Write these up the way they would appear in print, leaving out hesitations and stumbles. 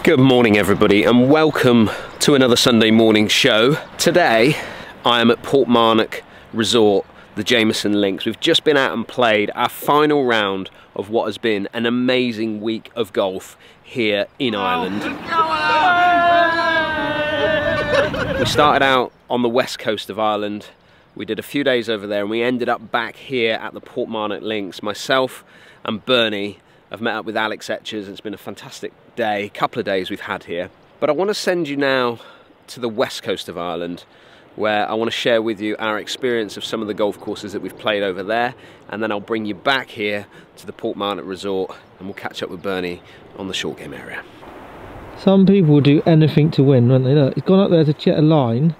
Good morning everybody and welcome to another Sunday morning show. Today I am at Portmarnock Resort, the Jameson Links. We've just been out and played our final round of what has been an amazing week of golf here in Ireland. We started out on the west coast of Ireland. We did a few days over there and we ended up back here at the Portmarnock Links. Myself and Bernie have met up with Alex Etchers. It's been a fantastic day, couple of days we've had here. But I want to send you now to the west coast of Ireland, where I want to share with you our experience of some of the golf courses that we've played over there, and then I'll bring you back here to the Portmarnock Resort and we'll catch up with Bernie on the short game area. Some people will do anything to win, won't they? Look, he's gone up there to check a line.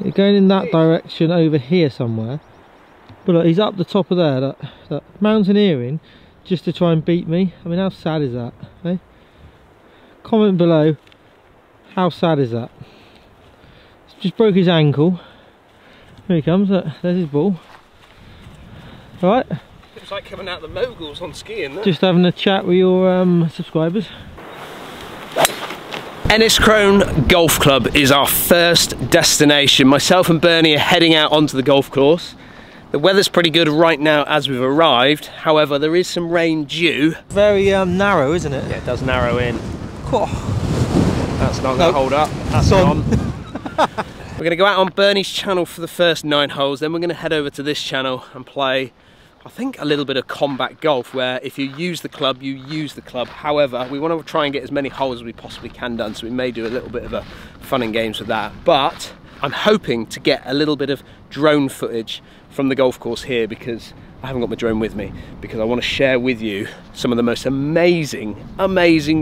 They're going in that direction over here somewhere. But look, he's up the top of there, look, mountaineering, just to try and beat me. I mean, how sad is that? Eh? Comment below, how sad is that? He's just broke his ankle. Here he comes, look, there's his ball. Alright. It's like coming out the moguls on skiing, isn't it? Just having a chat with your subscribers. Enniscrone Golf Club is our first destination. Myself and Bernie are heading out onto the golf course. The weather's pretty good right now as we've arrived, however there is some rain due. Very narrow, isn't it? Yeah, it does narrow in. Oh. That's not going to hold up. That's on. We're going to go out on Bernie's channel for the first 9 holes, then we're going to head over to this channel and play, I think, a little bit of combat golf, where if you use the club, you use the club. However, we want to try and get as many holes as we possibly can done, so we may do a little bit of a fun and games with that. But I'm hoping to get a little bit of drone footage from the golf course here, because I haven't got my drone with me, because I want to share with you some of the most amazing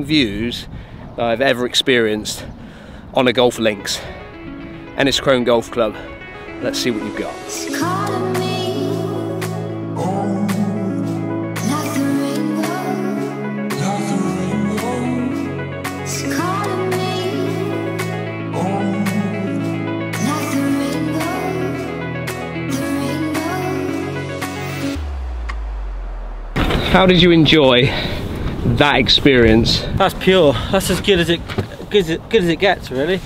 views that I've ever experienced on a golf links. Enniscrone Golf Club. Let's see what you've got. How did you enjoy that experience? That's pure. That's as good as it gets, really.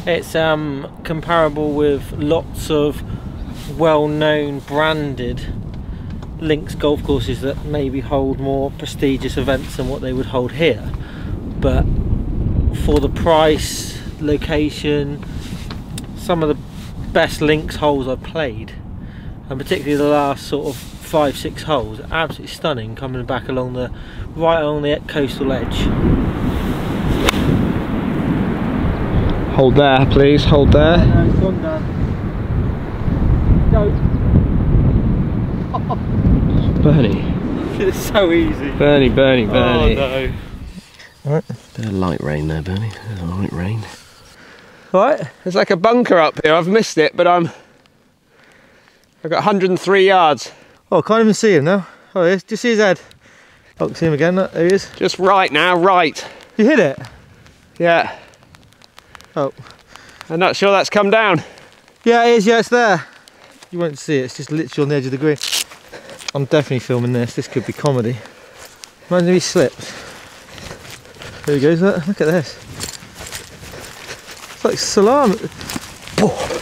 It's comparable with lots of well-known branded links golf courses that maybe hold more prestigious events than what they would hold here. But for the price, location, some of the best links holes I've played, and particularly the last sort of 5-6 holes, absolutely stunning, coming back along right along the coastal edge. Hold there, please. Hold there. No, it's gone down. Go. Bernie. It's so easy. Bernie. Oh no. Alright. Bit of light rain there, Bernie. There's a light rain. Right. There's like a bunker up here. I've missed it, but I've got 103 yards. Oh, I can't even see him now. Oh, there he is. Just see his head. Oh, see him again. There he is. Just right now, right. You hit it? Yeah. Oh. I'm not sure that's come down. Yeah, it is. Yeah, it's there. You won't see it. It's just literally on the edge of the green. I'm definitely filming this. This could be comedy. Imagine if he slips. There he goes. Look at this. It's like salami.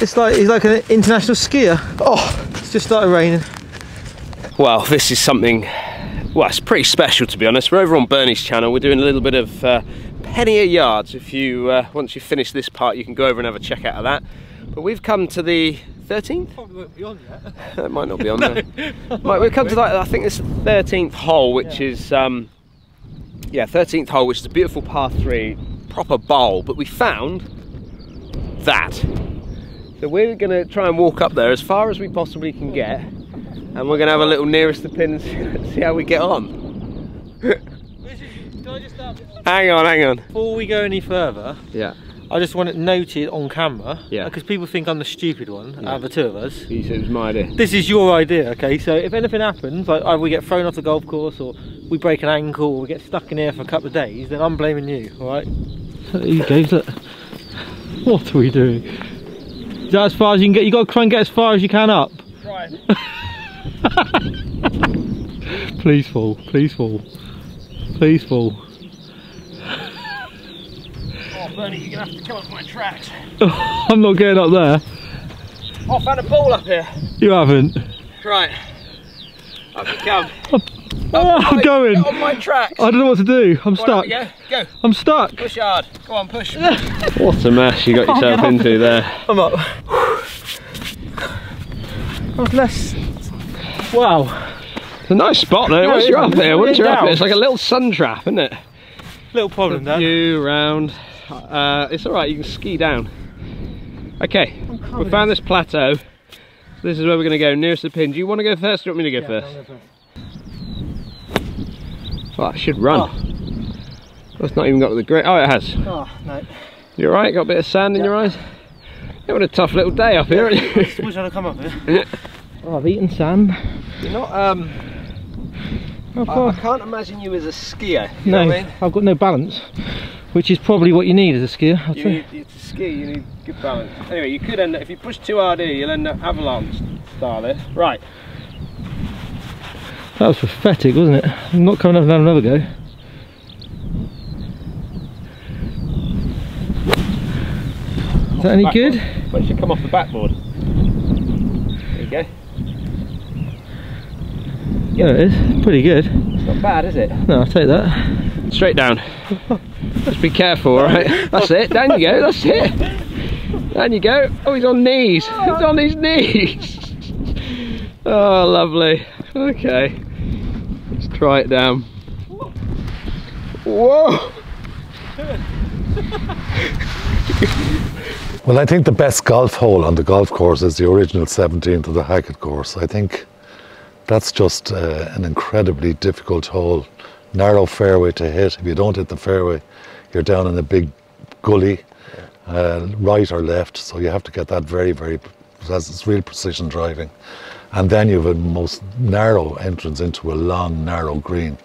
It's like he's like an international skier. Oh, it's just started raining. Well, this is something, well, it's pretty special, to be honest. We're over on Bernie's channel. We're doing a little bit of penny a yards. If you once you finish this part, you can go over and have a check out of that. But we've come to the 13th? Probably won't be on yet. It might not be on there. We've come to that, I think it's the 13th hole, which is, yeah, 13th hole, which is a beautiful par 3, proper bowl. But we found that. So we're going to try and walk up there as far as we possibly can get. And we're going to have a little nearest the pin and see how we get on. Hang on. Before we go any further, yeah, I just want it noted on camera, yeah, because people think I'm the stupid one out of the two of us. He said it was my idea. This is your idea, okay? So if anything happens, like either we get thrown off the golf course, or we break an ankle, or we get stuck in here for a couple of days, then I'm blaming you, alright? There you go, look. What are we doing? Is that as far as you can get? You got to try and get as far as you can up. Right. Please fall, please fall, please fall. Oh, Bernie, you're going to have to come up my tracks. I'm not getting up there. Oh, I found a pool up here. You haven't. Right. Up you come. I'm going. Get on my tracks. I don't know what to do. I'm stuck. Go. Go. I'm stuck. Push hard. Go on, push. What a mess you got yourself into there. I'm up. I was less. Wow. It's a nice spot though. Once you're up here, it's like a little sun trap, isn't it? Little problem there. View round. It's alright, you can ski down. Okay, we found this plateau. This is where we're going to go, nearest the pin. Do you want to go first or do you want me to go first? Oh, that should run. Oh. It's not even got the grip. Oh, it has. Oh, no. You alright? Got a bit of sand in your eyes? You had a tough little day up here, haven't you? I wish I'd have come up here. Oh, I've eaten sand. You're not, I can't imagine you as a skier. You know what I mean? I've got no balance, which is probably what you need as a skier. To ski, you need good balance. Anyway, you could end up, if you push too hard here, you'll end up avalanche style it. Right. That was pathetic, wasn't it? I'm not coming up and having another go. Is that any good? Well, it should come off the backboard. There you go. Yeah, it is. Pretty good. It's not bad, is it? No, I'll take that. Straight down. Just be careful, alright? That's it. Down you go. That's it. Down you go. Oh, he's on knees. He's on his knees. Oh, lovely. Okay. Let's try it down. Whoa! Well, I think the best golf hole on the golf course is the original 17th of the Hackett course. I think that's just an incredibly difficult hole. Narrow fairway to hit. If you don't hit the fairway, you're down in a big gully, right or left. So you have to get that very, it's real precision driving. And then you have a most narrow entrance into a long, narrow green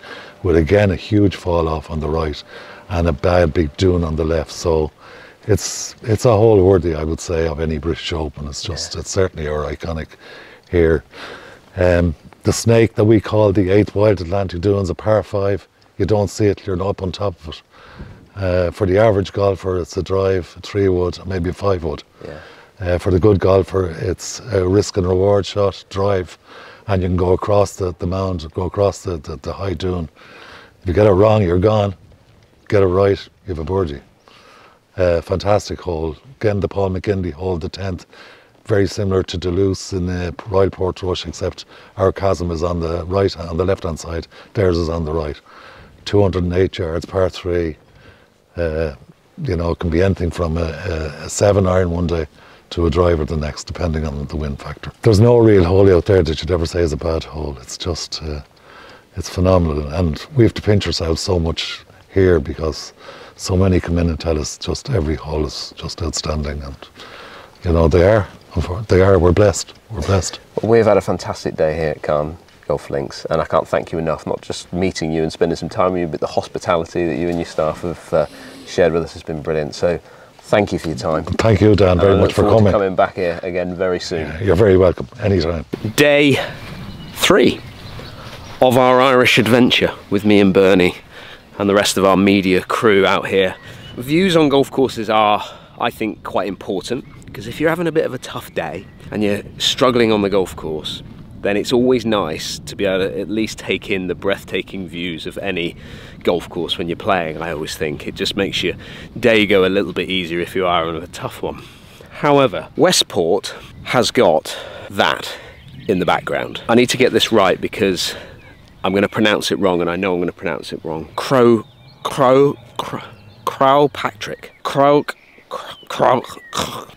with again a huge fall off on the right and a bad big dune on the left. So it's a hole worthy, I would say, of any British Open. It's just, it's certainly our iconic here. The snake that we call the 8th Wild Atlantic Dunes, a par 5, you don't see it, you're up on top of it. For the average golfer, it's a drive, a 3-wood, maybe a 5-wood. Yeah. For the good golfer, it's a risk and reward shot, drive, and you can go across the mound, go across the high dune. If you get it wrong, you're gone. Get it right, you have a birdie. Fantastic hole. Again, the Paul McKinley hole, the 10th. Very similar to Duluth in the Royal Portrush, except our chasm is on the right, on the left-hand side. Theirs is on the right. 208 yards, par 3. You know, it can be anything from a 7-iron one day to a driver the next, depending on the wind factor. There's no real hole out there that you'd ever say is a bad hole. It's just, it's phenomenal. And we have to pinch ourselves so much here because so many come in and tell us just every hole is just outstanding. And, you know, they are, we're blessed. We're blessed. Well, we've had a fantastic day here at Carne Golf Links, and I can't thank you enough, not just meeting you and spending some time with you, but the hospitality that you and your staff have shared with us has been brilliant. So thank you for your time. Thank you, Dan, very much for coming back here again very soon. Yeah, you're very welcome, anytime. Day 3 of our Irish adventure with me and Bernie and the rest of our media crew out here. Views on golf courses are, I think, quite important, because if you're having a bit of a tough day and you're struggling on the golf course, then it's always nice to be able to at least take in the breathtaking views of any golf course when you're playing. I always think it just makes your day go a little bit easier if you are on a tough one. However, Westport has got that in the background. I need to get this right because I'm going to pronounce it wrong, and I know I'm going to pronounce it wrong.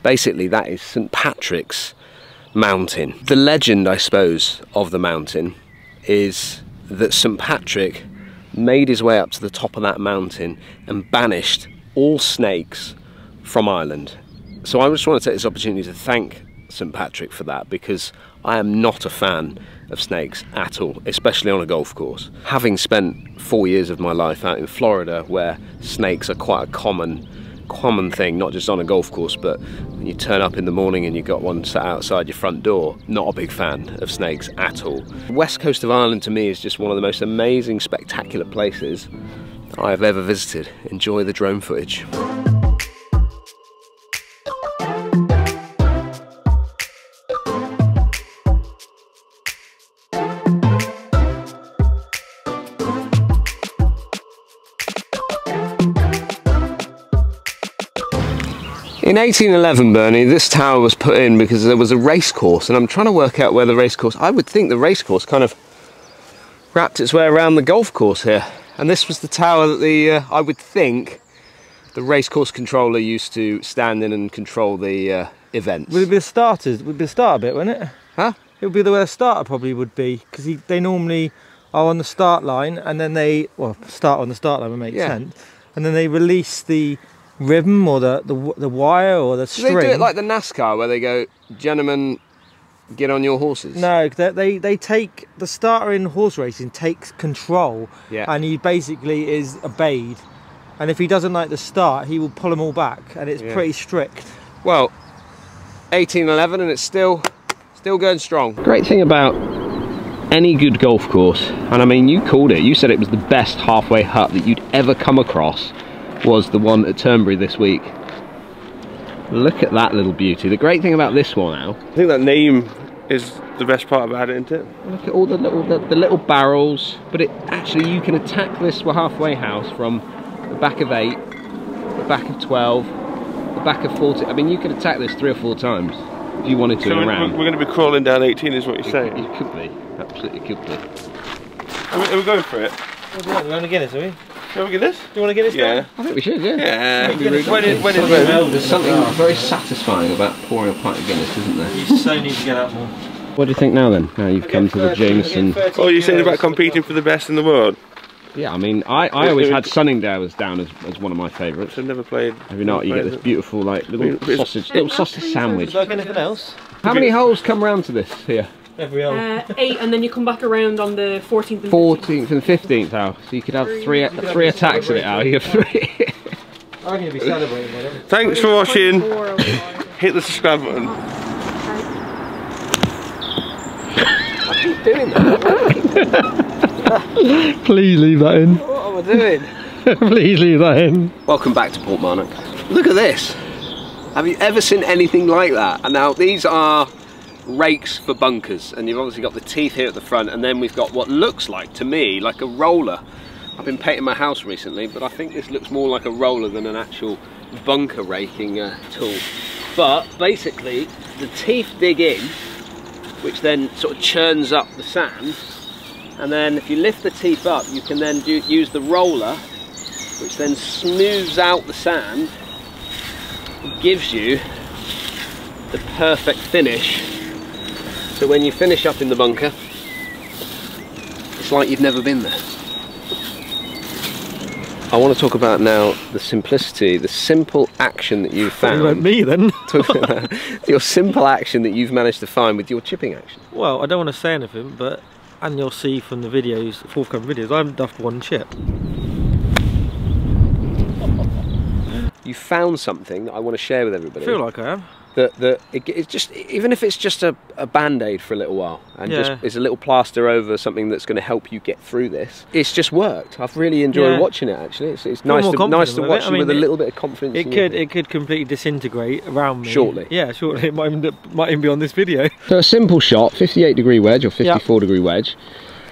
Basically, that is St. Patrick's Mountain. The legend, I suppose, of the mountain is that St. Patrick made his way up to the top of that mountain and banished all snakes from Ireland. So I just want to take this opportunity to thank St. Patrick for that, because I am not a fan of snakes at all, especially on a golf course. Having spent 4 years of my life out in Florida, where snakes are quite a common thing, not just on a golf course, but when you turn up in the morning and you've got one sat outside your front door, not a big fan of snakes at all. The west coast of Ireland to me is just one of the most amazing, spectacular places I have ever visited. Enjoy the drone footage. In 1811, Bernie, this tower was put in because there was a race course, and I'm trying to work out where the race course... I would think the race course kind of wrapped its way around the golf course here. And this was the tower that I would think the race course controller used to stand in and control the events. Would it be the starters? Would be the starter bit, wouldn't it? Huh? It would be the way the starter probably would be, because they normally are on the start line, and then they, well, start on the start line would make sense, and then they release the ribbon or the wire or the string. Do they do it like the NASCAR where they go, gentlemen, get on your horses? No, they take, the starter in horse racing takes control, and he basically is obeyed. And if he doesn't like the start, he will pull them all back, and it's pretty strict. Well, 1811 and it's still going strong. Great thing about any good golf course, and I mean you called it, you said it was the best halfway hut that you'd ever come across, was the one at Turnberry this week. Look at that little beauty. The great thing about this one now, I think that name is the best part about it, isn't it? Look at all the little barrels, but it actually, you can attack this halfway house from the back of 8, the back of 12, the back of 40. I mean, you could attack this 3 or 4 times if you wanted to. So around. We're going to be crawling down 18 is what you're saying? It could be, absolutely could be. Are we going for it? We want to get this, are we? Shall we get this? Do you want to get this? Yeah. I think we should, yeah. There's something very satisfying about pouring a pint of Guinness, isn't there? You so need to get out more. What do you think now then? Now you've come to the Jameson. Oh, you're saying about competing for the best in the world? Yeah, I mean, I always had Sunningdale down as one of my favourites. I've never played. Have you not? You get this beautiful like little sausage sandwich. Like anything else? How many holes come round to this here? Every hole. 8, and then you come back around on the 14th and 14th and 15th hole. So you could have three attacks at it out. You have 3. I'm going to be celebrating with it. Thanks for watching. Hit the subscribe button. I keep doing that. Please leave that in. What am I doing? Please leave that in. Welcome back to Portmarnock. Look at this. Have you ever seen anything like that? And now these are rakes for bunkers, and you've obviously got the teeth here at the front, and then we've got what looks like, to me, like a roller. I've been painting my house recently, but I think this looks more like a roller than an actual bunker raking tool. But basically, the teeth dig in, which then sort of churns up the sand, and then if you lift the teeth up, you can then use the roller, which then smooths out the sand, and gives you the perfect finish. So when you finish up in the bunker, it's like you've never been there. I want to talk about now the simplicity, the simple action that you've found. You meant me then? Your simple action that you've managed to find with your chipping action. Well, I don't want to say anything, but, and you'll see from the videos, forthcoming videos, I haven't duffed one chip. You found something that I want to share with everybody. I feel like I am. It's just, even if it's just a band-aid for a little while, and just it's a little plaster over something that's going to help you get through this, it's just worked. I've really enjoyed watching it, actually. It's nice to watch it with a little bit of confidence. It could completely disintegrate around me. Shortly. Yeah, shortly. It might even be on this video. So a simple shot, 58-degree wedge or 54-degree wedge.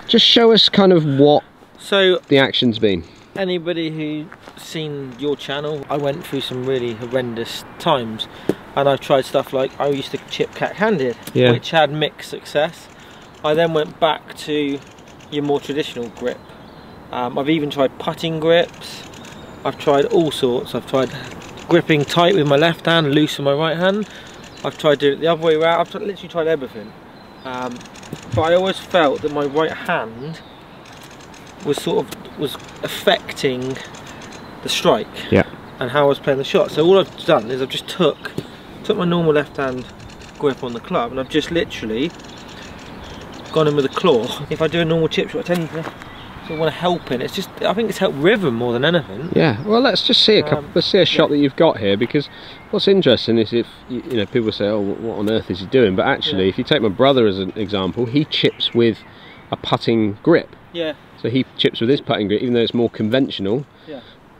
Just show us kind of what the action's been. Anybody who's seen your channel, I went through some really horrendous times, and I've tried stuff like, I used to chip cat-handed, which had mixed success. I then went back to your more traditional grip. I've even tried putting grips. I've tried all sorts. I've tried gripping tight with my left hand, loose with my right hand. I've tried doing it the other way around. I've literally tried everything. But I always felt that my right hand was affecting the strike and how I was playing the shot. So all I've done is I've just took my normal left hand grip on the club, and I've just literally gone in with a claw. If I do a normal chip shot, I tend to want to help in. It's just, I think it's helped rhythm more than anything. Yeah, well, let's just see let's see a shot that you've got here, because what's interesting is if you know, people say, oh, what on earth is he doing? But actually, if you take my brother as an example, he chips with a putting grip. Yeah. So he chips with his putting grip, even though it's more conventional,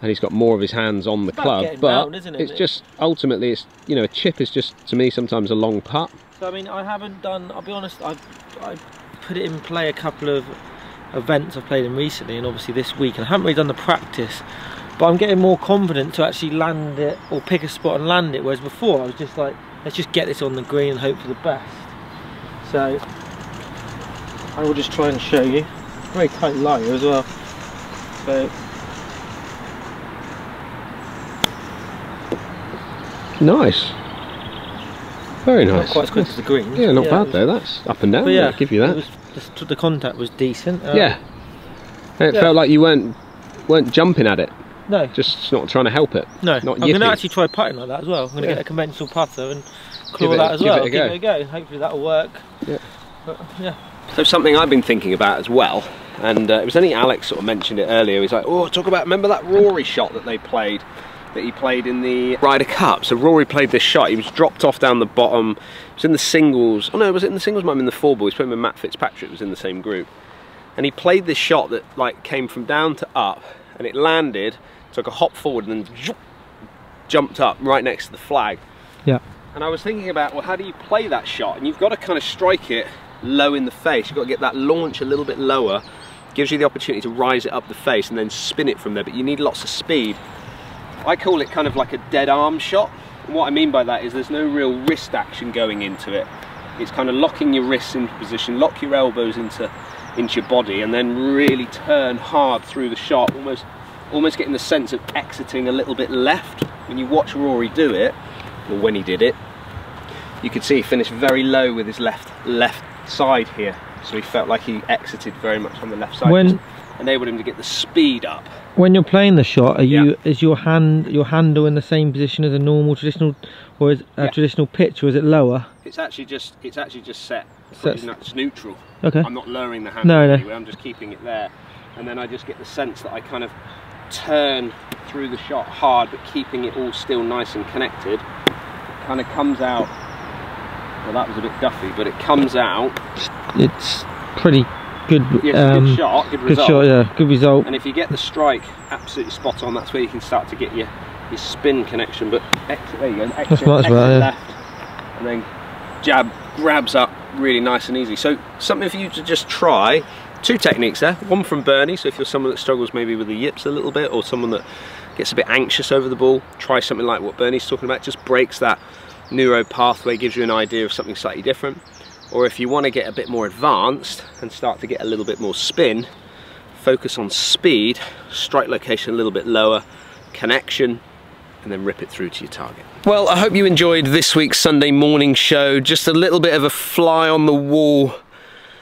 and he's got more of his hands on the club. But round, isn't it? It's just, ultimately, it's, you know, a chip is just, to me, sometimes a long putt. So I mean, I haven't done, I'll be honest, I put it in play a couple of events I've played in recently, and obviously this week, and I haven't really done the practice but I'm getting more confident to actually land it or pick a spot and land it, whereas before I was just like, let's just get this on the green and hope for the best. So I will just try and show you. Very tight lie as well. So nice. Very nice. not quite as quick as the green. Yeah, not bad though. That's up and down. But yeah, I'll give you that. The contact was decent. Yeah. It felt like you weren't jumping at it. No. Just not trying to help it. No. Not I'm going to yipping. actually try putting like that as well. I'm going to get a conventional putter and claw Give that as well. Give it a go. Hopefully that'll work. Yeah. But, yeah. So something I've been thinking about as well, and it was only Alex sort of mentioned it earlier. He's like, oh, remember that Rory shot that he played in the Ryder Cup? So Rory played this shot. He was dropped off down the bottom. It was in the singles. Oh no, was it in the singles? Might have been the four ball. He was playing with Matt Fitzpatrick. It was in the same group. And he played this shot that like came from down to up, and it landed, took a hop forward, and then jumped up right next to the flag. Yeah. And I was thinking about, well, how do you play that shot? And you've got to kind of strike it low in the face. You've got to get that launch a little bit lower. Gives you the opportunity to rise it up the face and then spin it from there, but you need lots of speed. I call it kind of like a dead arm shot. And what I mean by that is there's no real wrist action going into it. It's kind of locking your wrists into position, lock your elbows into your body, and then really turn hard through the shot, almost getting the sense of exiting a little bit left. When you watch Rory do it, or when he did it, you could see he finished very low with his left side here. So he felt like he exited very much on the left side. When enabled him to get the speed up. When you're playing the shot, is your handle in the same position as a normal traditional, or is a traditional pitch, or is it lower? It's actually just set. It's neutral. Okay. I'm not lowering the handle No. anyway. I'm just keeping it there, and then I just get the sense that I kind of turn through the shot hard, but keeping it all still nice and connected. It kind of comes out. Well, that was a bit duffy, but it comes out. It's pretty good. Yeah, good shot, good result. Good shot, yeah, good result. And if you get the strike absolutely spot on, that's where you can start to get your spin connection. But there you go, exit left, and then jab grabs up really nice and easy. So something for you to just try. Two techniques there. One from Bernie. So if you're someone that struggles maybe with the yips a little bit, or someone that gets a bit anxious over the ball, try something like what Bernie's talking about. Just breaks that neuro pathway, gives you an idea of something slightly different. Or if you want to get a bit more advanced and start to get a little bit more spin, focus on speed, strike location a little bit lower, connection, and then rip it through to your target. Well, I hope you enjoyed this week's Sunday morning show. Just a little bit of a fly on the wall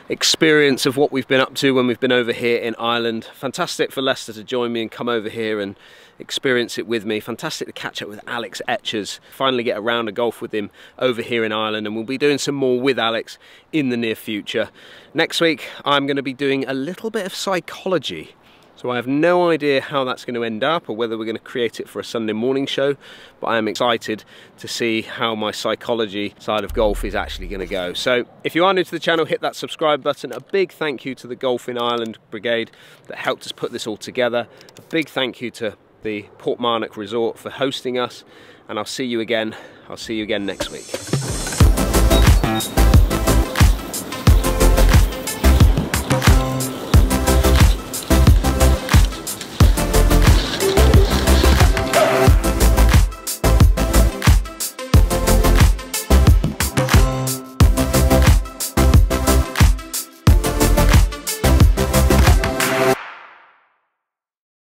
experience of what we've been up to when we've been over here in Ireland. Fantastic for Lester to join me and come over here and experience it with me. Fantastic to catch up with Alex Etchers, finally get a round of golf with him over here in Ireland, and we'll be doing some more with Alex in the near future. Next week I'm going to be doing a little bit of psychology. So I have no idea how that's going to end up, or whether we're going to create it for a Sunday morning show, but I am excited to see how my psychology side of golf is actually going to go. So if you are new to the channel, hit that subscribe button. A big thank you to the Golf in Ireland Brigade that helped us put this all together. A big thank you to the Portmarnock Resort for hosting us, and I'll see you again next week.